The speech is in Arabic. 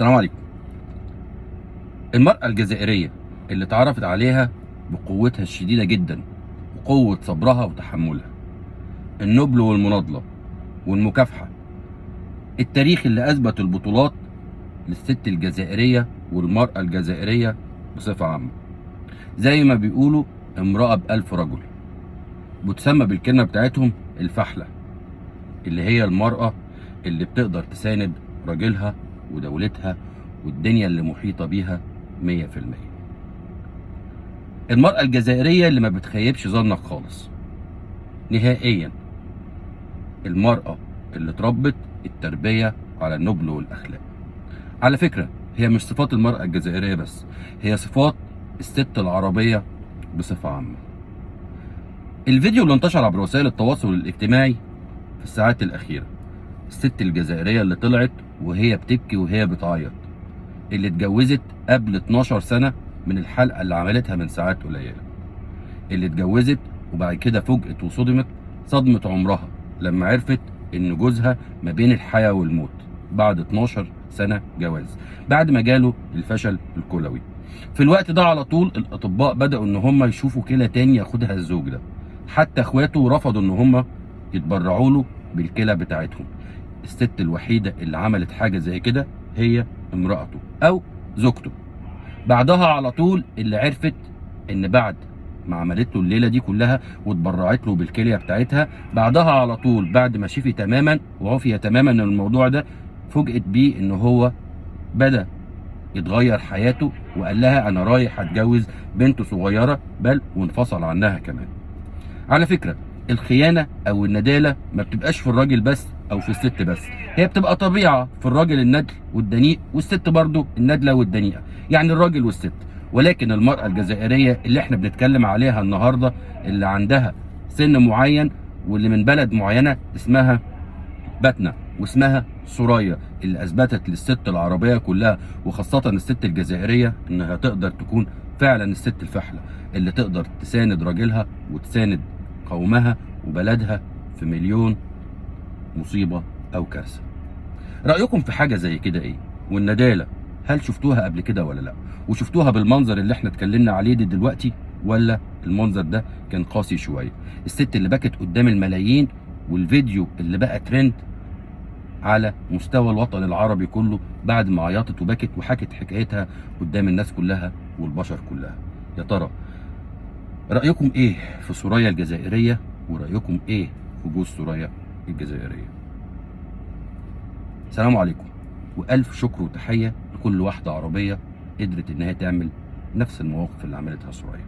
السلام عليكم. المرأة الجزائرية اللي اتعرفت عليها بقوتها الشديدة جدا وقوة صبرها وتحملها، النبل والمناضلة والمكافحة، التاريخ اللي أثبت البطولات للست الجزائرية والمرأة الجزائرية بصفة عامة. زي ما بيقولوا امرأة بألف رجل، بتسمى بالكلمة بتاعتهم الفحلة، اللي هي المرأة اللي بتقدر تساند راجلها ودولتها والدنيا اللي محيطة بيها 100%. المرأة الجزائرية اللي ما بتخيبش ظنك خالص نهائيا، المرأة اللي اتربت التربية على النبل والأخلاق. على فكرة هي مش صفات المرأة الجزائرية بس، هي صفات الست العربية بصفة عامة. الفيديو اللي انتشر عبر وسائل التواصل الاجتماعي في الساعات الأخيرة، الست الجزائرية اللي طلعت وهي بتبكي وهي بتعيط، اللي اتجوزت قبل 12 سنة من الحلقة اللي عملتها من ساعات قليلة، اللي اتجوزت وبعد كده فوجئت وصدمت صدمة عمرها لما عرفت ان جوزها ما بين الحياة والموت بعد 12 سنة جواز، بعد ما جاله الفشل الكلوي. في الوقت ده على طول الاطباء بدأوا ان هم يشوفوا كلى تاني ياخدها الزوج ده، حتى اخواته رفضوا ان هم يتبرعوا له بالكلى بتاعتهم. الست الوحيدة اللي عملت حاجة زي كده هي امرأته او زوجته. بعدها على طول اللي عرفت ان بعد ما عملت له الليله دي كلها واتبرعت له بالكليه بتاعتها، بعدها على طول بعد ما شفي تماما وعافي تماما من الموضوع ده، فوجئت بيه ان هو بدا يتغير حياته وقال لها انا رايح اتجوز بنت صغيره، بل وانفصل عنها كمان. على فكره الخيانه او النداله ما بتبقاش في الراجل بس او في الست بس، هي بتبقى طبيعه في الراجل الندل والدنيء، والست برضو الندله والدنيئه، يعني الراجل والست. ولكن المراه الجزائريه اللي احنا بنتكلم عليها النهارده، اللي عندها سن معين واللي من بلد معينه اسمها باتنا واسمها سوريا، اللي اثبتت للست العربيه كلها وخاصه الست الجزائريه انها تقدر تكون فعلا الست الفحله، اللي تقدر تساند راجلها وتساند قومها وبلدها في مليون مصيبه او كارثه. رايكم في حاجه زي كده ايه؟ والنداله هل شفتوها قبل كده ولا لا؟ وشفتوها بالمنظر اللي احنا اتكلمنا عليه ده دلوقتي، ولا المنظر ده كان قاسي شويه؟ الست اللي بكت قدام الملايين، والفيديو اللي بقى ترند على مستوى الوطن العربي كله بعد ما عيطت وبكت وحكت حكايتها قدام الناس كلها والبشر كلها. يا ترى رأيكم ايه في سوريا الجزائرية؟ ورأيكم ايه في جوز سوريا الجزائرية؟ سلام عليكم، وألف شكر وتحية لكل واحدة عربية قدرت انها تعمل نفس المواقف اللي عملتها سوريا.